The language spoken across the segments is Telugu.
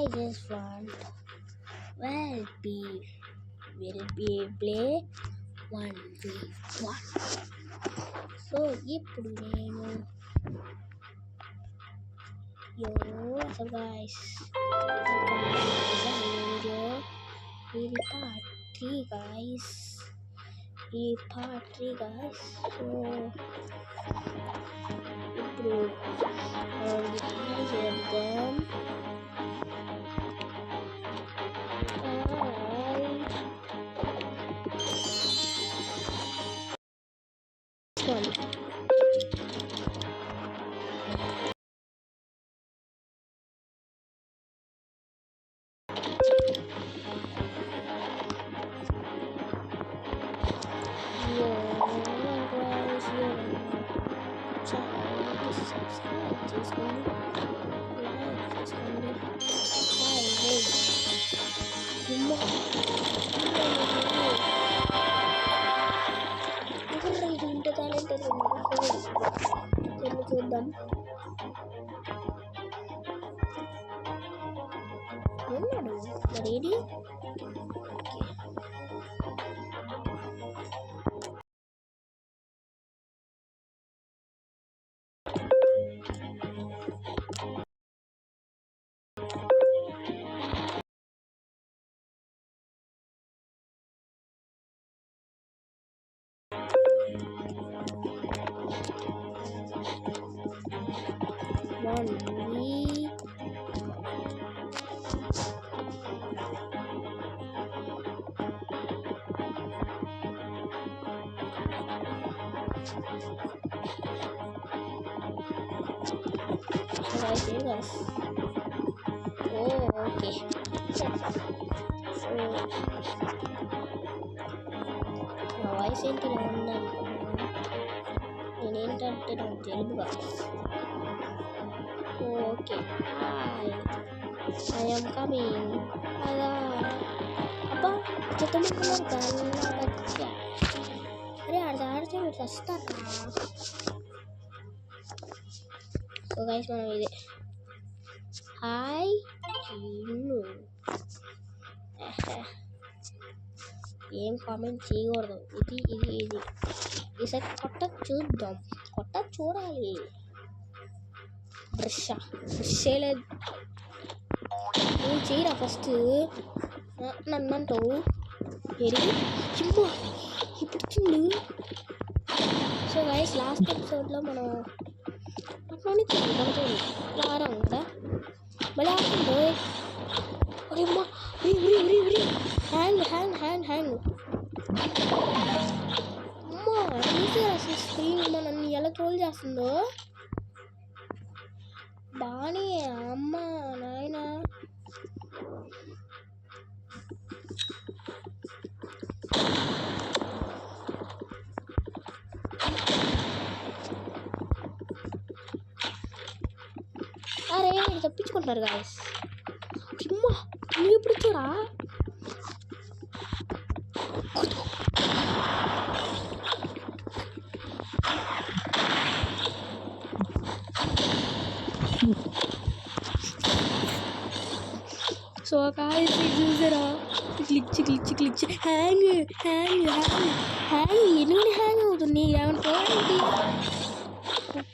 I just want will be play 1v1. So ఇప్పుడు నేను what's up guys, ఇది part 3 guys. So ఇప్పుడు చేద్దాం. చూద్దాం ఉన్నాడు ready. Guys. Oh, okay. So, నా వాయిస్ ఏంటి ఇలా ఉందనుకున్నాను. నేనేంటంటే నాకు తెలుగుగా. Okay, hi, I'm coming. అలా అబ్బా చెత్తముక్కున్నారు గల్లా వచ్చా. అరే ఆడితే మీరు వస్తారా? సో గైస్ మనం ఇదే హాయ్ కిన్ను ఏం కామెంట్ చేయకూడదు. ఇది ఈసారి చూద్దాం. చూడాలి. బ్రష్ చేయలేదు నువ్వు చేయరా ఫస్ట్ నన్ను అంటావు. ఇప్పుడు చూడు. సో గైస్ లాస్ట్ ఎపిసోడ్లో మనం రావడం కదా మళ్ళీ ఆడుతుందో. అమ్మా హ్యాంగ్ అమ్మా తీసేరా స్క్రీన్ మనల్ని ఎలా ట్రోల్ చేస్తుందో. బాగానే అమ్మ నాయన. అరే తప్పించుకుంటున్నారు గాయస్. అమ్మా నువ్వు ఎప్పుడు ఇచ్చారా? సో గాయస్ చూసారా? గ్లిచ్ హ్యాంగ్ ఎందుకని హ్యాంగ్ అవుతుంది? ఏమన్నా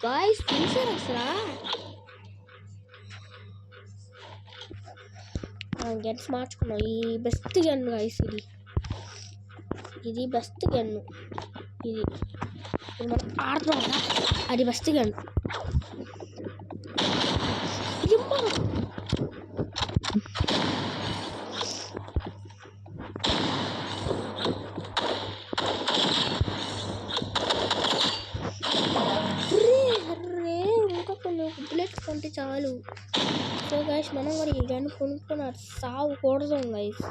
గాయస్ చూసారా అసలు గన్స్ మార్చుకున్నాం. ఈ బెస్ట్ గన్ గాయస్, ఇది బెస్ట్ గన్. ఇది మనం ఆడుతున్నాం కదా, అది బెస్ట్ గన్. ఇంకా కొన్ని బుల్లెట్స్ కొంటే చాలు. సో గైస్ మనం కూడా ఈ గన్ కొనుక్కున్న సావకూడదు గైస్.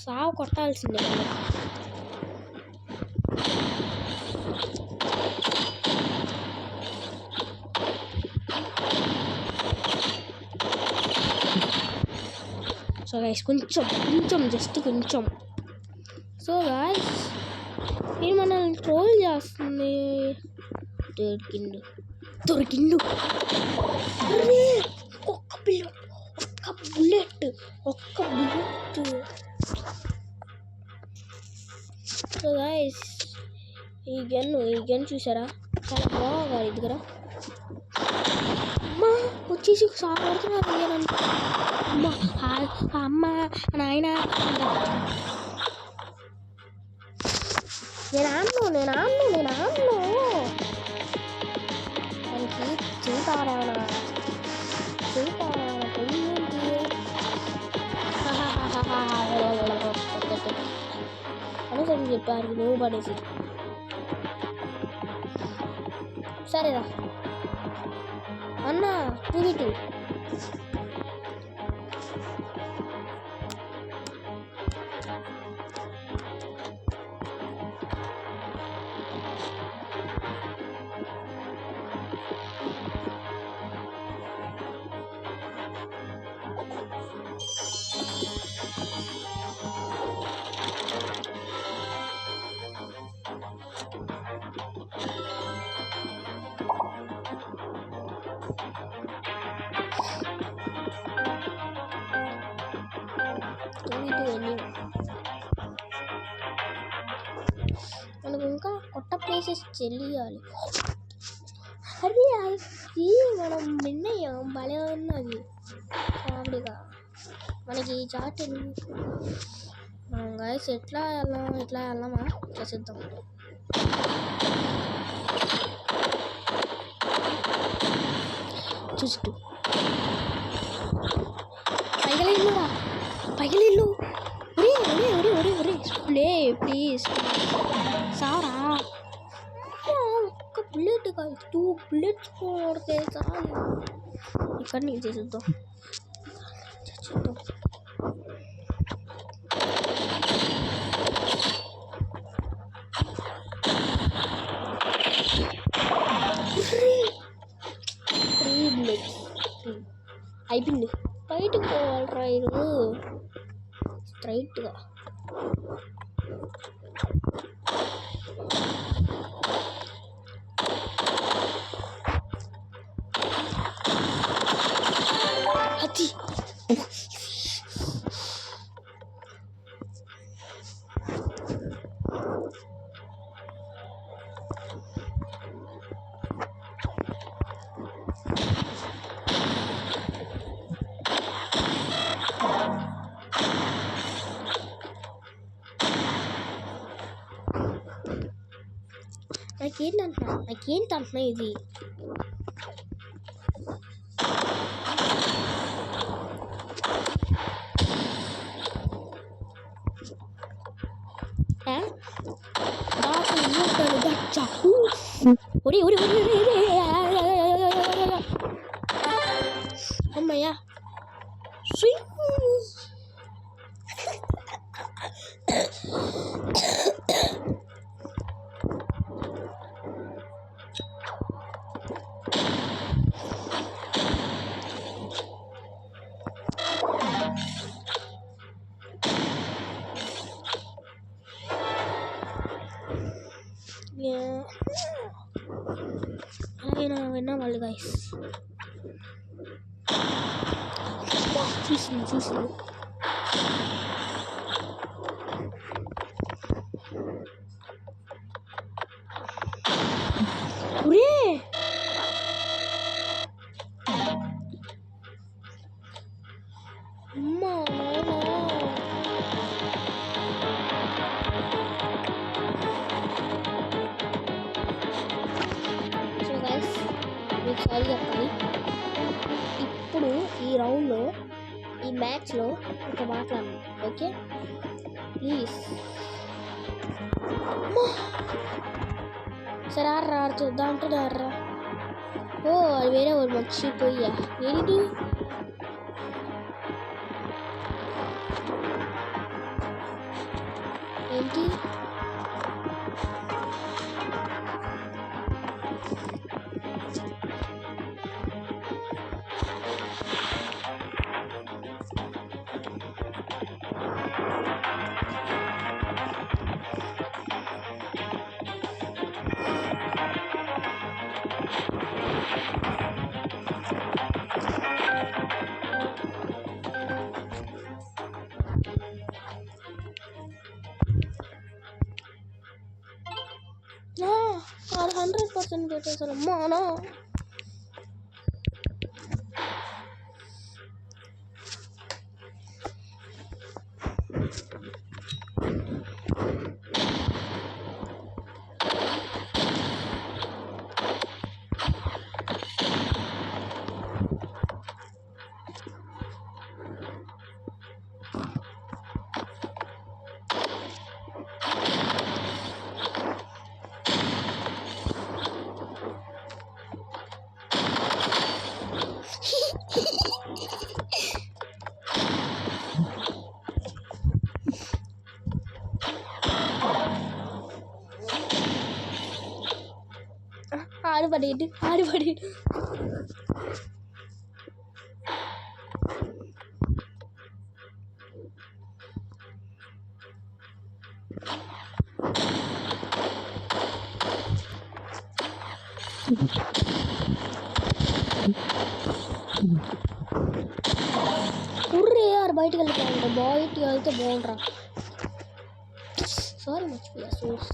సావు కొట్టాల్సిందే. సో గైస్ కొంచెం జస్ట్ కొంచెం. సో గైస్ ఇది మనల్ని ట్రోల్ చేస్తుంది. దొరికిండు చూసారా చాలా బాగా దగ్గర అమ్మ వచ్చేసి సార్ పడుతున్నారు అమ్మ అమ్మ నాయన నేను ఆన్ను మనకి చూతారేమన్నా అనేసి చెప్పారు నువ్వు పడేసి సరేరా అన్న 2v2 మనకు ఇంకా కొత్త ప్లేసెస్ తెలియాలి. అదే అది మనం విన్నయ్యాం భలే ఉన్నది కామెడీగా. మనకి ఈ చాట్ మనం గైస్ ఎట్లా వెళ్ళామా ఇట్లా చూద్దాం. చూస్తూ పైగలిల్లు ఒరే ప్లీజ్ సారా ఒక్క బుల్లెట్ కాదు 2 bullets కొడితే చాలు. ఇక్కడ నుంచి చూద్దాం. అయిపోయింది బయటకు పోవాలి రైలు స్ట్రైట్గా. అది నాకేంటంటున్నా ఇది అమ్మయ్యా అలాగైనా విన్నా వాళ్ళు గైస్ చూసింది అమ్మా మీకు సారీ చెప్పాలి. ఇప్పుడు ఈ రౌండ్లో ఈ మ్యాచ్లో ఒక మాట్లాడను ఓకే ప్లీజ్. సరే ఆడరా చూద్దాం అంటే ఆడరా. ఓ అది వేరే వాళ్ళు మర్చిపోయా ఏంటి ఏంటి చేశాను అమ్మానా. ఆడపడేడు. ఉర్రే యారు బయటికి వెళ్ళిపోయింది. బయటికి వెళ్తే బాగుండ్రా. సారీ మర్చిపోయా. సోర్స్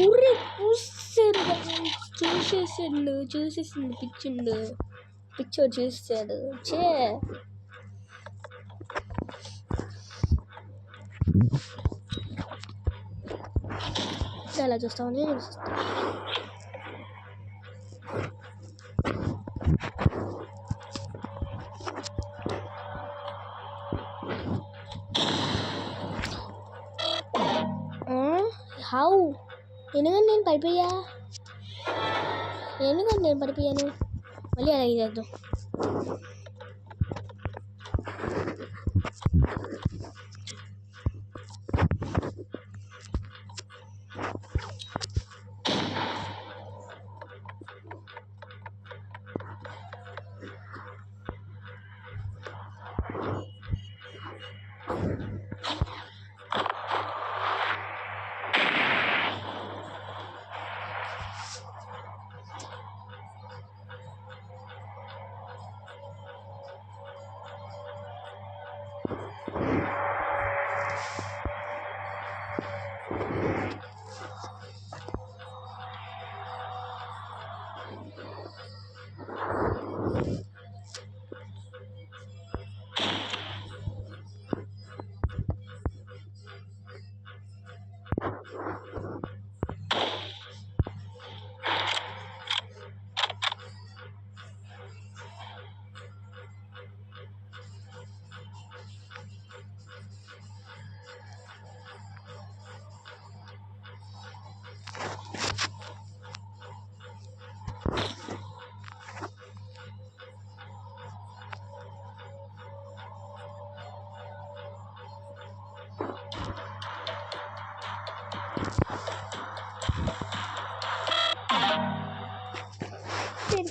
ఉర్రే చూసేసిండు పిచ్చోడు చూసాడు. ఎలా చూస్తావు? నేను చూస్తాను. హౌ ఎందుకంటే నేను పడిపోయాను. మళ్ళీ అలాగే చేద్దాం.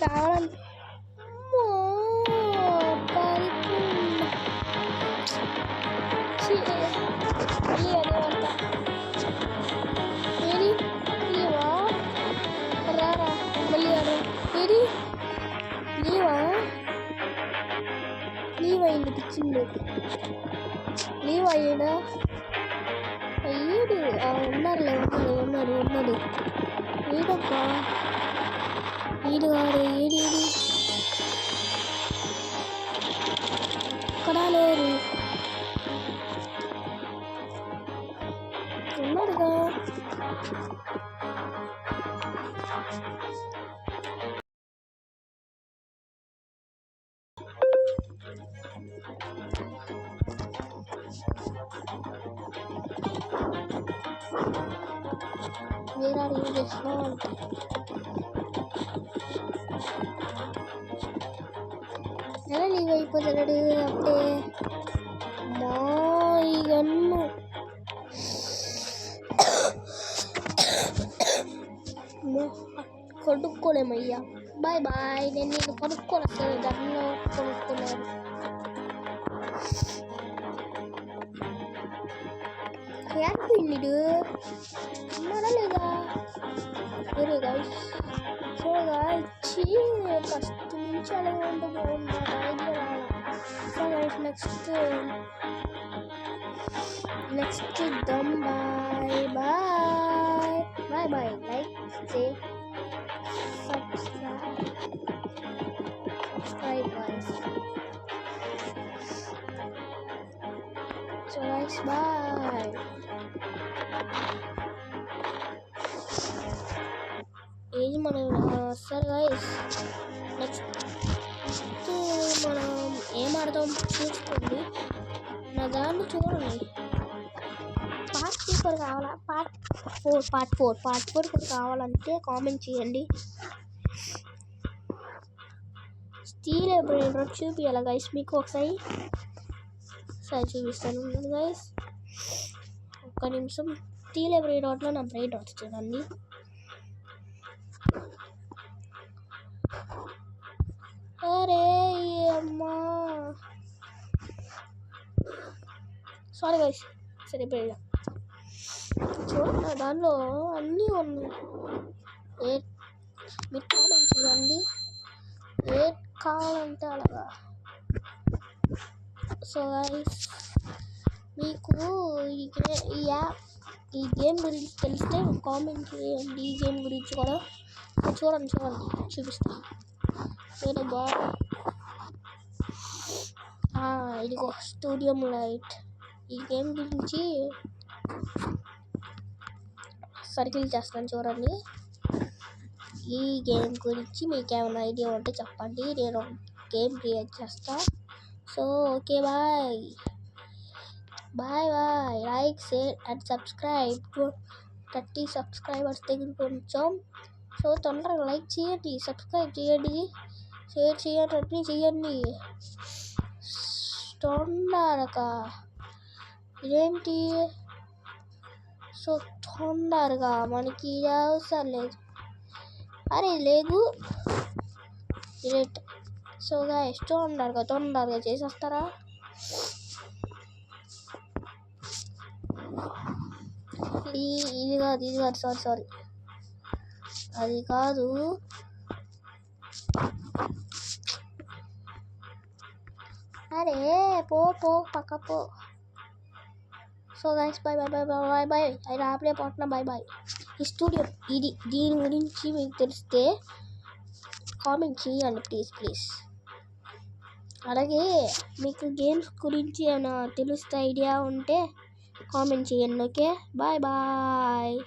కావాలి రారా మళ్ళీ ఏది లీవ్ అయింది. పిచ్చిండు లీవ్ అయ్యాడా? అయ్యాడు. ఉన్నాడు ఏడబ్బా ఈడు వాడు ఏడి ఇక్కడ లేరు. ఉన్నాడుగా. వేరే ఏం చేస్తున్నావు అంటే ఎలా లీవ్ అయిపోతాడు అప్పుడే. మా ఈ గన్ను కొనుక్కోలేమయ్యా. Bye bye. నేను నీకు కొనుక్కోను. అసలు గన్ను కొనుక్కోలేను. ఏడిపోయిండు ఉన్నాడా లేదా? వేరే గైస్. సో గాయస్ ఫస్ట్ నుంచి అలాగే ఉంటే బాగుంది, ఐడియా రావాలి. సో గైస్ నెక్స్ట్ చూద్దాం. Bye bye bye bye. Like చే subscribe guys. So guys, bye. ఇది మనం సరే గైస్ నెక్స్ట్ మనం ఏం ఆడదాం చూసుకోండి. నా దాన్ని చూడండి. పార్ట్ 3 కూడా కావాలా? పార్ట్ ఫోర్ కూడా కావాలంటే కామెంట్ చేయండి. స్టీల్ ఎప్పుడైనా చూపించాలా గైస్ మీకు ఒకసారి చూపిస్తాను గైస్. ఒక్క నిమిషం. స్టీల్ ఎవ్రీ డాట్లో నా బ్రైట్ డాట్స్ చూడండి. అరే అమ్మా సారీ గైస్. సరే చూడండి దానిలో అన్నీ ఉన్నాయి. మీరు కామెంట్ చేయండి ఏ కావాలంటే అలాగా. సో గైస్ మీకు ఈ గేమ్ గురించి తెలిస్తే కామెంట్ చేయండి. ఈ గేమ్ గురించి కూడా చూడండి చూపిస్తాను. నేను ఇదిగో స్టూడియో లైట్. ఈ గేమ్ గురించి సర్కిల్ చేస్తాను చూడండి. ఈ గేమ్ గురించి మీకు ఏమైనా ఐడియా ఉంటే చెప్పండి, నేను గేమ్ క్రియేట్ చేస్తా. So okay bye bye. Like share and subscribe. 30 subscribers దగ్గర కొంచెం. సో తొందరగా లైక్ చేయండి, సబ్స్క్రైబ్ చేయండి, షేర్ చేయండి, అన్నీ చేయండి తొందరగా. ఇదేంటి సో తొందరగా మనకి అవసరం లేదు. అరే లేదు సో గైస్ తొందరగా చేసేస్తారా? ఇది కాదు సారీ అది కాదు. అరే పో పక్క పో. So guys bye. అది ఆపలే పోతున్నా. బాయ్. ఈ స్టూడియో దీని గురించి మీకు తెలిస్తే కామెంట్ చేయండి ప్లీజ్. అలాగే మీకు గేమ్స్ గురించి ఏమైనా తెలిస్తే ఐడియా ఉంటే కామెంట్ చేయండి. Okay bye.